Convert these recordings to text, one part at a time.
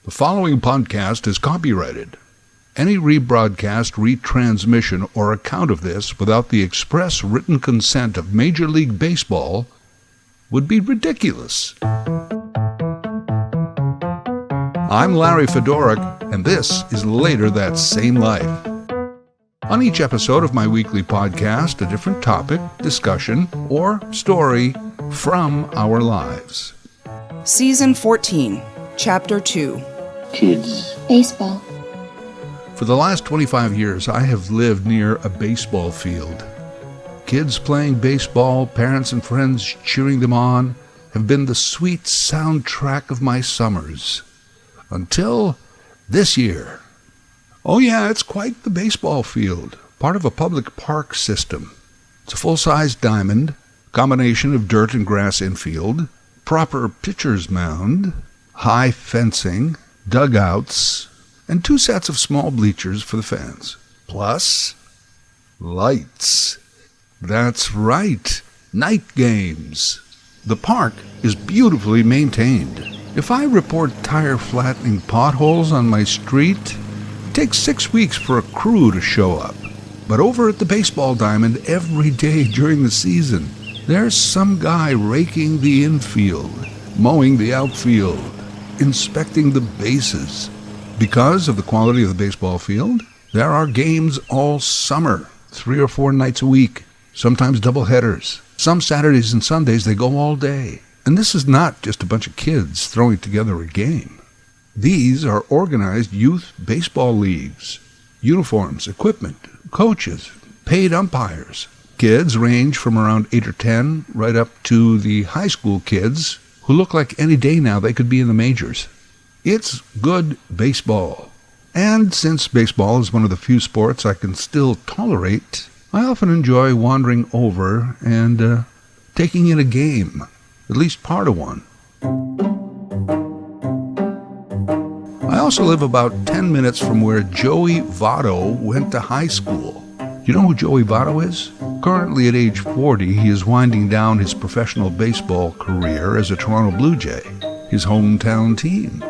The following podcast is copyrighted. Any rebroadcast, retransmission, or account of this without the express written consent of Major League Baseball would be ridiculous. I'm Larry Fedoruk, and this is Later That Same Life. On each episode of my weekly podcast, a different topic, discussion, or story from our lives. Season 14, Chapter 2. Kids. Baseball. For the last 25 years, I have lived near a baseball field. Kids playing baseball, parents and friends cheering them on, have been the sweet soundtrack of my summers. Until this year. Oh yeah, it's quite the baseball field, part of a public park system. It's a full-size diamond, combination of dirt and grass infield, proper pitcher's mound, high fencing, dugouts, and 2 sets of small bleachers for the fans. Plus, lights. That's right, night games. The park is beautifully maintained. If I report tire flattening potholes on my street, it takes 6 weeks for a crew to show up. But over at the baseball diamond, every day during the season, there's some guy raking the infield, mowing the outfield, inspecting the bases. Because of the quality of the baseball field, there are games all summer, 3 or 4 nights a week, sometimes double headers. Some Saturdays and Sundays they go all day. And this is not just a bunch of kids throwing together a game. These are organized youth baseball leagues. Uniforms, equipment, coaches, paid umpires. Kids range from around 8 or 10 right up to the high school kids who look like any day now they could be in the majors. It's good baseball. And since baseball is one of the few sports I can still tolerate, I often enjoy wandering over and taking in a game, at least part of one. I also live about 10 minutes from where Joey Votto went to high school. You know who Joey Votto is? Currently at age 40, he is winding down his professional baseball career as a Toronto Blue Jay, his hometown team.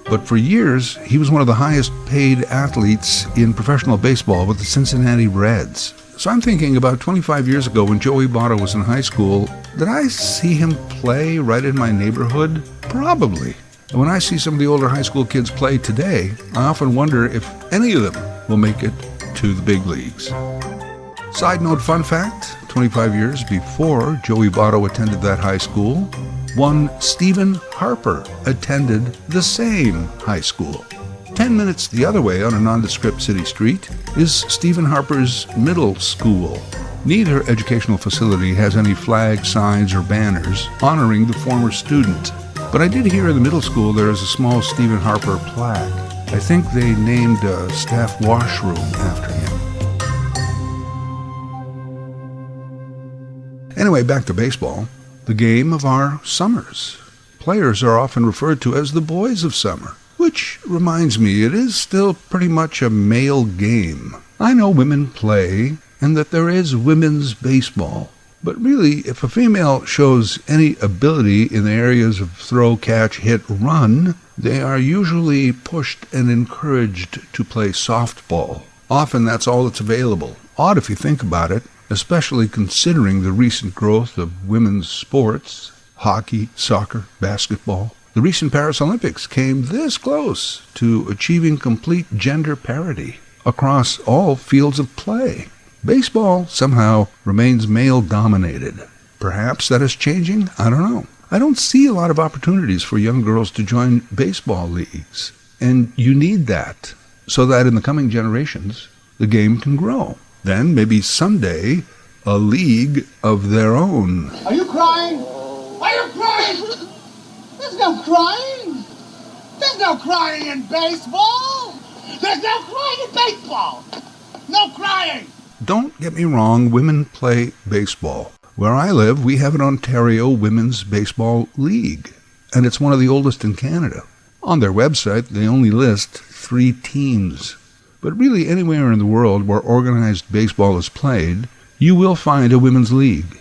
But for years, he was one of the highest paid athletes in professional baseball with the Cincinnati Reds. So I'm thinking about 25 years ago when Joey Votto was in high school, did I see him play right in my neighborhood? Probably. And when I see some of the older high school kids play today, I often wonder if any of them will make it to the big leagues. Side note fun fact, 25 years before Joey Votto attended that high school, one Stephen Harper attended the same high school. 10 minutes the other way on a nondescript city street is Stephen Harper's middle school. Neither educational facility has any flag, signs, or banners honoring the former student. But I did hear in the middle school there is a small Stephen Harper plaque. I think they named a staff washroom after him. Anyway, back to baseball, the game of our summers. Players are often referred to as the boys of summer, which reminds me it is still pretty much a male game. I know women play and that there is women's baseball, but really if a female shows any ability in the areas of throw, catch, hit, run, they are usually pushed and encouraged to play softball. Often that's all that's available. Odd if you think about it, especially considering the recent growth of women's sports, hockey, soccer, basketball. The recent Paris Olympics came this close to achieving complete gender parity across all fields of play. Baseball somehow remains male-dominated. Perhaps that is changing? I don't know. I don't see a lot of opportunities for young girls to join baseball leagues. And you need that so that in the coming generations, the game can grow. Then maybe someday a league of their own. Are you crying? Are you crying? There's no crying. There's no crying in baseball. There's no crying in baseball. No crying. Don't get me wrong, women play baseball. Where I live, we have an Ontario Women's Baseball League, and it's one of the oldest in Canada. On their website, they only list 3 teams. But really anywhere in the world where organized baseball is played, you will find a women's league.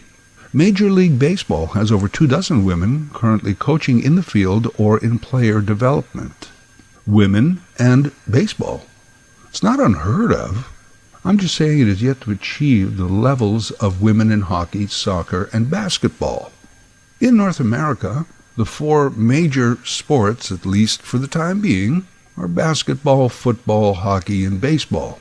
Major League Baseball has over 24 women currently coaching in the field or in player development. women, and baseball. It's not unheard of. I'm just saying it is yet to achieve the levels of women in hockey, soccer, and basketball. In North America, the four major sports, at least for the time being, are basketball, football, hockey, and baseball.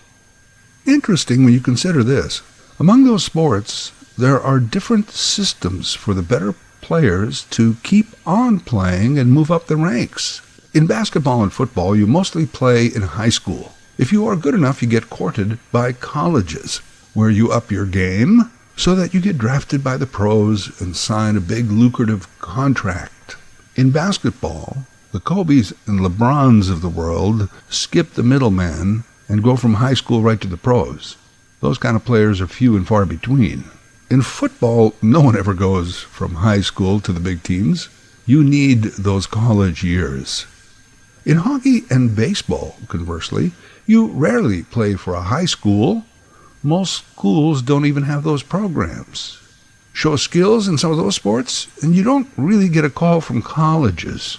Interesting when you consider this. Among those sports, there are different systems for the better players to keep on playing and move up the ranks. In basketball and football, you mostly play in high school. If you are good enough, you get courted by colleges, where you up your game so that you get drafted by the pros and sign a big lucrative contract. In basketball, the Kobes and LeBrons of the world skip the middleman and go from high school right to the pros. Those kind of players are few and far between. In football, no one ever goes from high school to the big teams. You need those college years. In hockey and baseball, conversely, you rarely play for a high school. Most schools don't even have those programs. Show skills in some of those sports, and you don't really get a call from colleges.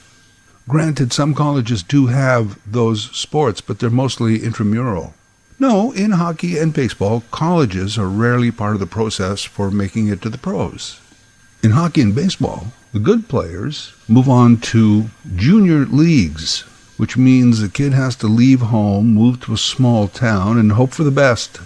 Granted, some colleges do have those sports, but they're mostly intramural. No, in hockey and baseball, colleges are rarely part of the process for making it to the pros. In hockey and baseball, the good players move on to junior leagues, which means the kid has to leave home, move to a small town, and hope for the best.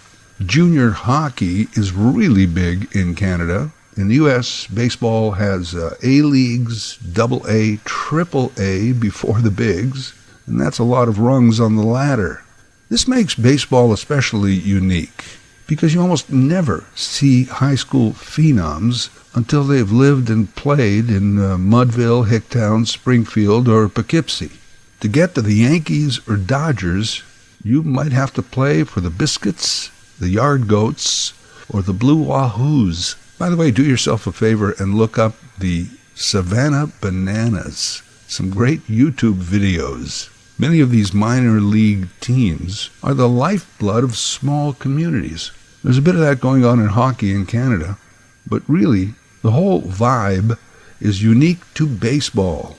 Junior hockey is really big in Canada. In the U.S., baseball has A-leagues, AA, AAA before the bigs, and that's a lot of rungs on the ladder. This makes baseball especially unique, because you almost never see high school phenoms until they've lived and played in Mudville, Hicktown, Springfield, or Poughkeepsie. To get to the Yankees or Dodgers, you might have to play for the Biscuits, the Yard Goats, or the Blue Wahoos. By the way, do yourself a favor and look up the Savannah Bananas, some great YouTube videos. Many of these minor league teams are the lifeblood of small communities. There's a bit of that going on in hockey in Canada, but really, the whole vibe is unique to baseball.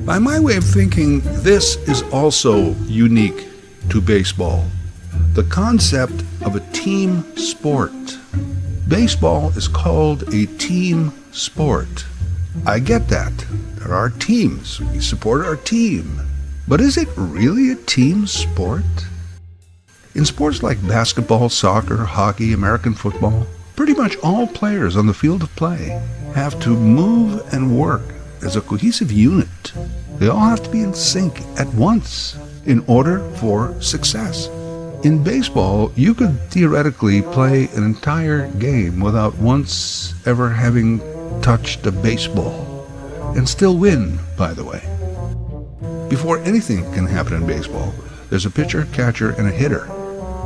By my way of thinking, this is also unique to baseball. The concept of a team sport. Baseball is called a team sport. I get that. There are teams. We support our team. But is it really a team sport? In sports like basketball, soccer, hockey, American football, pretty much all players on the field of play have to move and work as a cohesive unit. They all have to be in sync at once in order for success. In baseball, you could theoretically play an entire game without once ever having touched a baseball, and still win, by the way. Before anything can happen in baseball, there's a pitcher, catcher, and a hitter.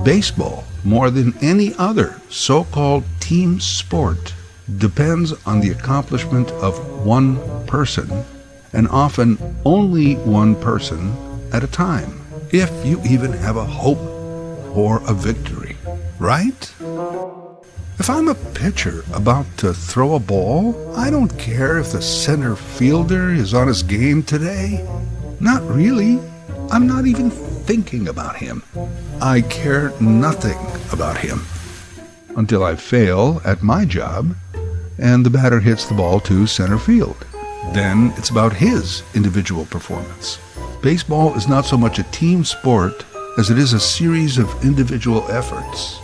Baseball, more than any other so-called team sport, depends on the accomplishment of one person, and often only one person at a time, if you even have a hope for a victory, right? If I'm a pitcher about to throw a ball, I don't care if the center fielder is on his game today. Not really. I'm not even thinking about him. I care nothing about him until I fail at my job and the batter hits the ball to center field. Then it's about his individual performance. Baseball is not so much a team sport as it is a series of individual efforts.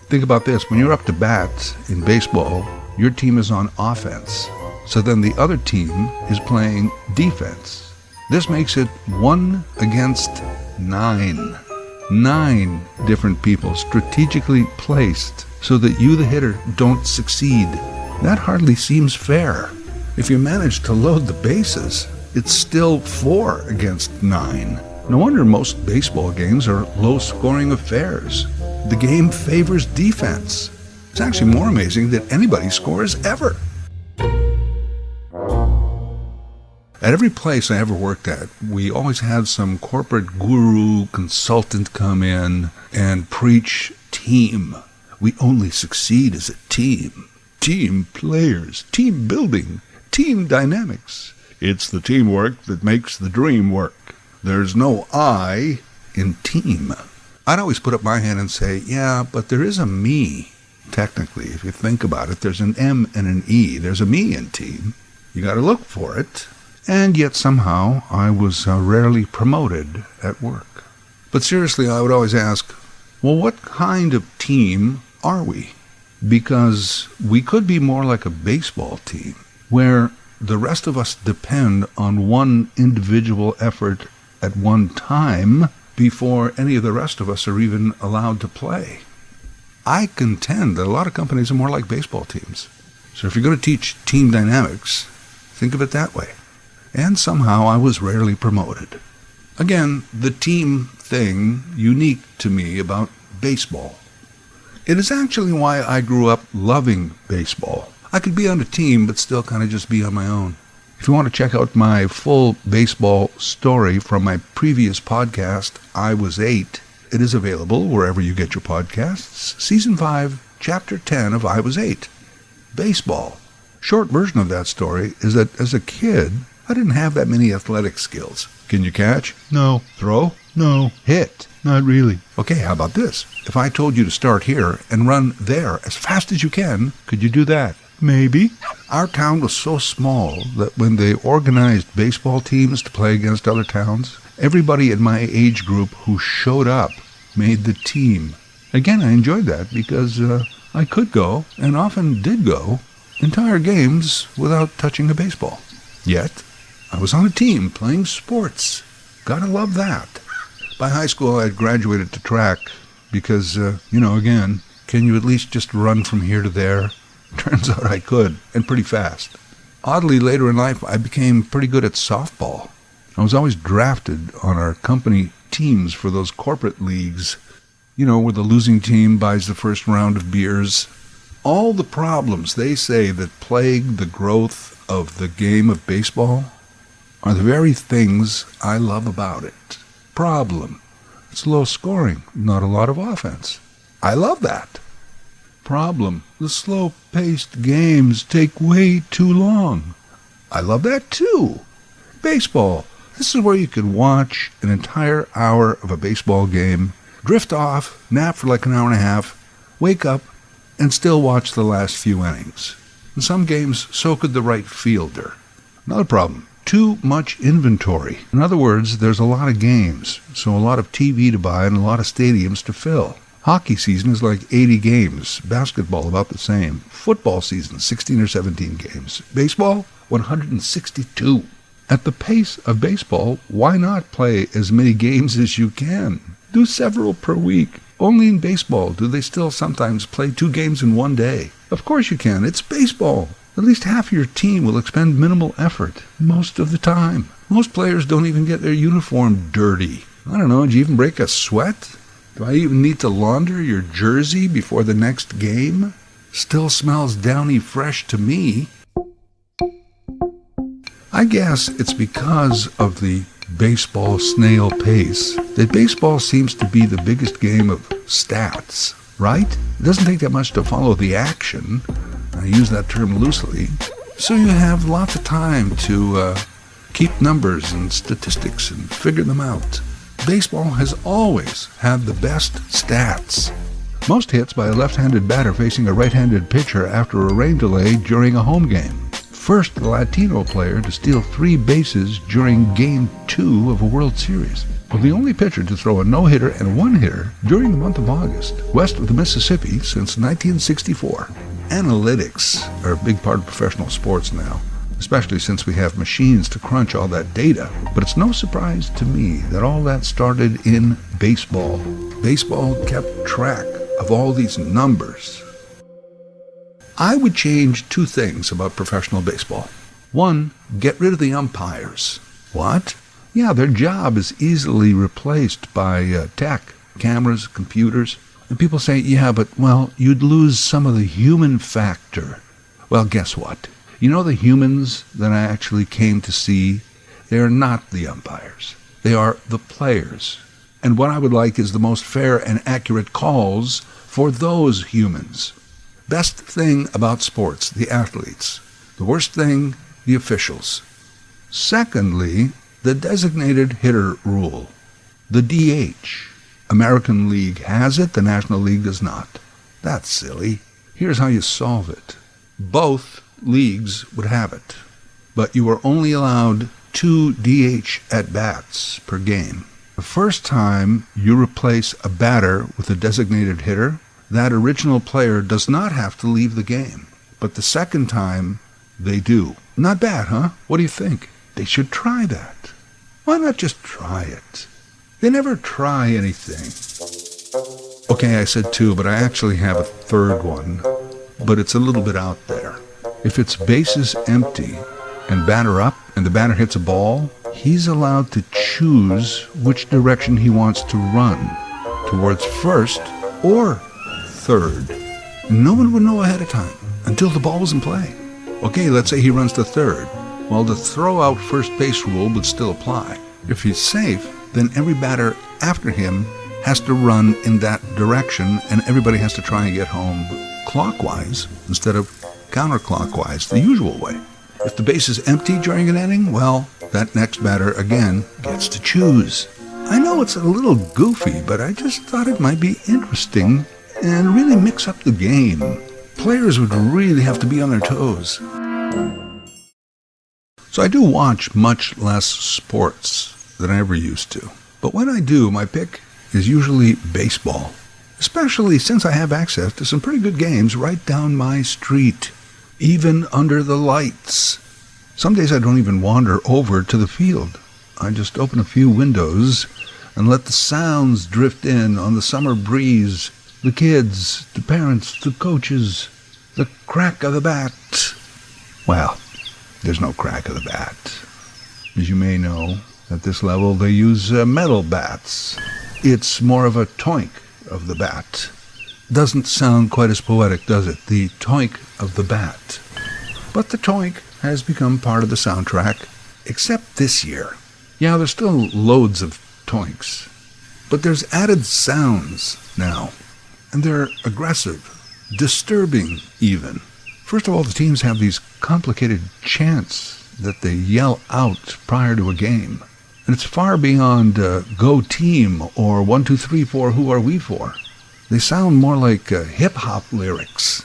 Think about this. When you're up to bat in baseball, your team is on offense. So then the other team is playing defense. This makes it 1 against 9. 9 different people strategically placed so that you, the hitter, don't succeed. That hardly seems fair. If you manage to load the bases, it's still 4 against 9. No wonder most baseball games are low-scoring affairs. The game favors defense. It's actually more amazing that anybody scores ever. At every place I ever worked at, we always had some corporate guru consultant come in and preach team. We only succeed as a team. Team players, team building, team dynamics. It's the teamwork that makes the dream work. There's no I in team. I'd always put up my hand and say, yeah, but there is a me. Technically, if you think about it, there's an M and an E. There's a me in team. You got to look for it. And yet somehow I was rarely promoted at work. But seriously, I would always ask, well, what kind of team are we? Because we could be more like a baseball team, where the rest of us depend on one individual effort at one time before any of the rest of us are even allowed to play. I contend that a lot of companies are more like baseball teams. So if you're going to teach team dynamics, think of it that way. And somehow I was rarely promoted. Again, the team thing unique to me about baseball. It is actually why I grew up loving baseball. I could be on a team but still kind of just be on my own. If you want to check out my full baseball story from my previous podcast, I Was 8, it is available wherever you get your podcasts. Season 5, Chapter 10 of I Was 8. Baseball. Short version of that story is that as a kid, I didn't have that many athletic skills. Can you catch? No. Throw? No. Hit? Not really. Okay, how about this? If I told you to start here and run there as fast as you can, could you do that? Maybe. Our town was so small that when they organized baseball teams to play against other towns, everybody in my age group who showed up made the team. Again, I enjoyed that because I could go, and often did go, entire games without touching a baseball. Yet, I was on a team playing sports. Gotta love that. By high school, I had graduated to track because, again, can you at least just run from here to there? Turns out I could, and pretty fast. Oddly, later in life, I became pretty good at softball. I was always drafted on our company teams for those corporate leagues, where the losing team buys the first round of beers. All the problems they say that plague the growth of the game of baseball are the very things I love about it. Problem. It's low scoring, not a lot of offense. I love that. Problem. The slow-paced games take way too long. I love that too. Baseball. This is where you can watch an entire hour of a baseball game, drift off, nap for like an hour and a half, wake up, and still watch the last few innings. In some games, so could the right fielder. Another problem. Too much inventory. In other words, there's a lot of games, so a lot of TV to buy and a lot of stadiums to fill. Hockey season is like 80 games. Basketball, about the same. Football season, 16 or 17 games. Baseball, 162. At the pace of baseball, why not play as many games as you can? Do several per week. Only in baseball do they still sometimes play 2 games in one day. Of course you can. It's baseball. At least half of your team will expend minimal effort most of the time. Most players don't even get their uniform dirty. I don't know, did you even break a sweat? Do I even need to launder your jersey before the next game? Still smells downy fresh to me. I guess it's because of the baseball snail pace that baseball seems to be the biggest game of stats, right? It doesn't take that much to follow the action. I use that term loosely. So you have lots of time to keep numbers and statistics and figure them out. Baseball has always had the best stats. Most hits by a left-handed batter facing a right-handed pitcher after a rain delay during a home game. First Latino player to steal 3 bases during Game 2 of a World Series. Well, the only pitcher to throw a no-hitter and a one-hitter during the month of August, west of the Mississippi, since 1964. Analytics are a big part of professional sports now, especially since we have machines to crunch all that data. But it's no surprise to me that all that started in baseball. Baseball kept track of all these numbers. I would change 2 things about professional baseball. 1, get rid of the umpires. What? Yeah, their job is easily replaced by tech, cameras, computers. And people say, yeah, but, you'd lose some of the human factor. Well, guess what? You know the humans that I actually came to see? They are not the umpires. They are the players. And what I would like is the most fair and accurate calls for those humans. Best thing about sports, the athletes. The worst thing, the officials. Secondly, the designated hitter rule, the DH. American League has it, the National League does not. That's silly. Here's how you solve it. Both leagues would have it, but you are only allowed 2 DH at-bats per game. The first time you replace a batter with a designated hitter, that original player does not have to leave the game. But the second time, they do. Not bad, huh? What do you think? They should try that. Why not just try it? They never try anything. Okay, I said 2, but I actually have a third one. But it's a little bit out there. If it's bases empty and batter up and the batter hits a ball, he's allowed to choose which direction he wants to run, towards first or third. No one would know ahead of time until the ball was in play. Okay, let's say he runs to third. Well, the throw out first base rule would still apply. If he's safe, then every batter after him has to run in that direction, and everybody has to try and get home clockwise instead of counterclockwise, the usual way. If the base is empty during an inning, well, that next batter again gets to choose. I know it's a little goofy, but I just thought it might be interesting and really mix up the game. Players would really have to be on their toes. So I do watch much less sports than I ever used to. But when I do, my pick is usually baseball, especially since I have access to some pretty good games right down my street, even under the lights. Some days I don't even wander over to the field. I just open a few windows and let the sounds drift in on the summer breeze, the kids, the parents, the coaches, the crack of the bat. Well, there's no crack of the bat. As you may know, at this level they use metal bats. It's more of a toink of the bat. Doesn't sound quite as poetic, does it? The toink of the bat. But the toink has become part of the soundtrack, except this year. Yeah, there's still loads of toinks, but there's added sounds now, and they're aggressive, disturbing even. First of all, the teams have these complicated chants that they yell out prior to a game, and it's far beyond go team or 1, 2, 3, 4, who are we for? They sound more like hip-hop lyrics.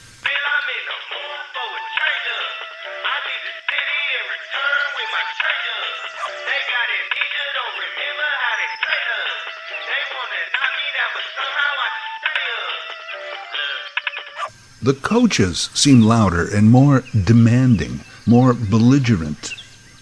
The coaches seem louder and more demanding, more belligerent.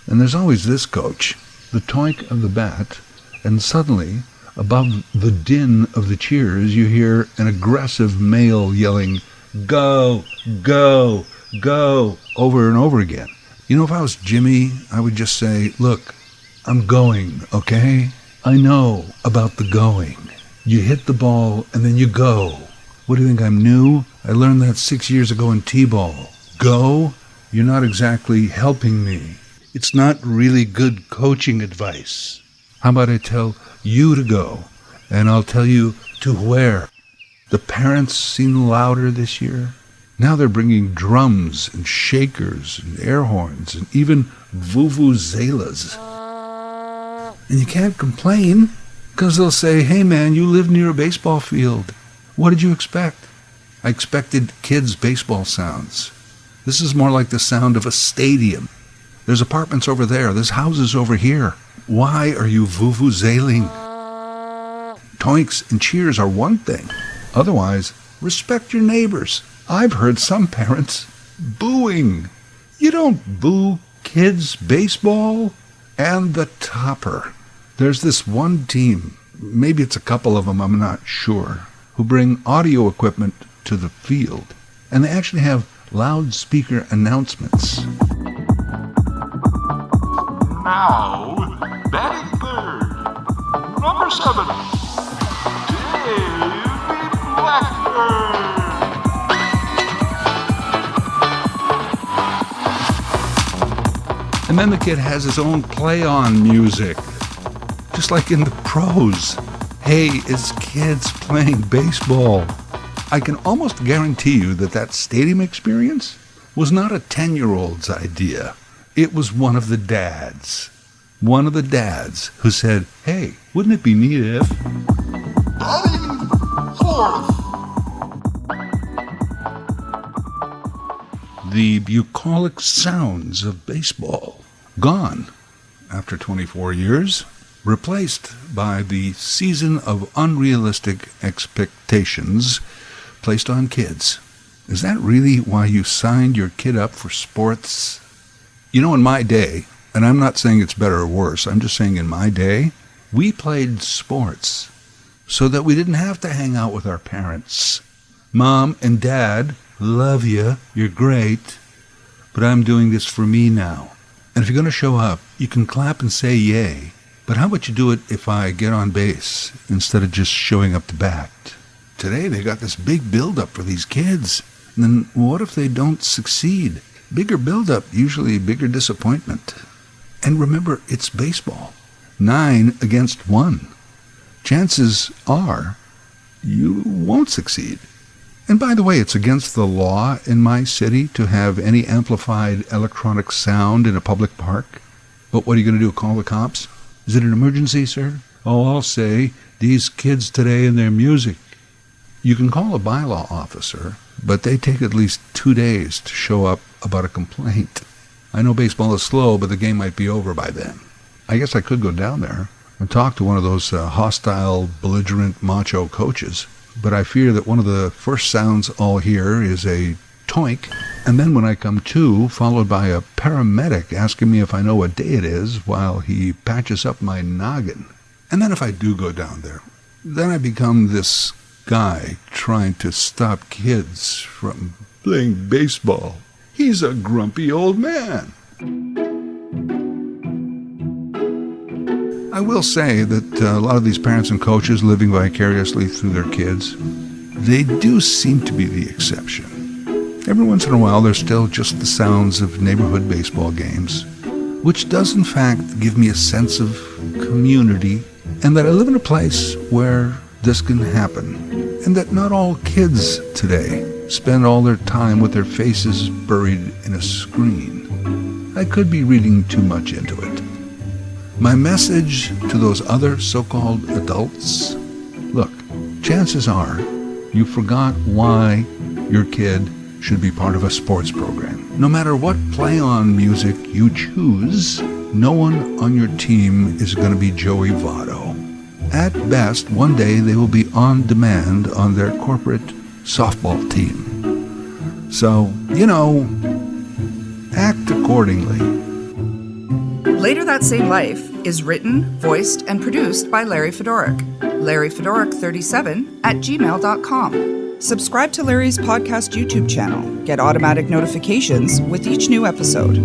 And there's always this coach, the toink of the bat, and suddenly, above the din of the cheers, you hear an aggressive male yelling, "Go, go, go," over and over again. You know, if I was Jimmy, I would just say, "Look, I'm going, okay? I know about the going. You hit the ball and then you go. What do you think, I'm new? I learned that 6 years ago in T-ball. Go? You're not exactly helping me. It's not really good coaching advice. How about I tell you to go, and I'll tell you to where?" The parents seem louder this year. Now they're bringing drums and shakers and air horns and even vuvuzelas. And you can't complain, because they'll say, "Hey man, you live near a baseball field. What did you expect?" I expected kids' baseball sounds. This is more like the sound of a stadium. There's apartments over there. There's houses over here. Why are you vuvuzeling? Toinks and cheers are one thing. Otherwise, respect your neighbors. I've heard some parents booing. You don't boo kids' baseball. And the topper. There's this one team, maybe it's a couple of them, I'm not sure, who bring audio equipment to the field. And they actually have loudspeaker announcements. Now, batting third, number 7, David Blackburn. And then the kid has his own play-on music, just like in the pros. Hey, it's kids playing baseball. I can almost guarantee you that stadium experience was not a 10-year-old's idea. It was one of the dads. One of the dads who said, "Hey, wouldn't it be neat if..." Batting fourth. The bucolic sounds of baseball, gone after 24 years, replaced by the season of unrealistic expectations placed on kids. Is that really why you signed your kid up for sports? You know, in my day, and I'm not saying it's better or worse, I'm just saying in my day, we played sports so that we didn't have to hang out with our parents. Mom and Dad, love you, you're great, but I'm doing this for me now. And if you're going to show up, you can clap and say yay, but how about you do it if I get on base instead of just showing up to bat? Today they got this big build-up for these kids. And then what if they don't succeed? Bigger build-up, usually bigger disappointment. And remember, it's baseball. 9 against 1. Chances are you won't succeed. And by the way, it's against the law in my city to have any amplified electronic sound in a public park. But what are you going to do, call the cops? Is it an emergency, sir? Oh, I'll say, these kids today and their music. You can call a bylaw officer, but they take at least 2 days to show up about a complaint. I know baseball is slow, but the game might be over by then. I guess I could go down there and talk to one of those hostile, belligerent, macho coaches, but I fear that one of the first sounds I'll hear is a toink, and then when I come to, followed by a paramedic asking me if I know what day it is while he patches up my noggin. And then if I do go down there, then I become this guy trying to stop kids from playing baseball. He's a grumpy old man. I will say that a lot of these parents and coaches living vicariously through their kids, they do seem to be the exception. Every once in a while, there's still just the sounds of neighborhood baseball games, which does in fact give me a sense of community, and that I live in a place where this can happen, and that not all kids today spend all their time with their faces buried in a screen. I could be reading too much into it. My message to those other so-called adults, look, chances are you forgot why your kid should be part of a sports program. No matter what play-on music you choose, no one on your team is going to be Joey Votto. At best, one day they will be on demand on their corporate softball team. So, act accordingly. Later That Same Life is written, voiced, and produced by Larry Fedoruk. LarryFedoruk37@gmail.com. Subscribe to Larry's podcast YouTube channel. Get automatic notifications with each new episode.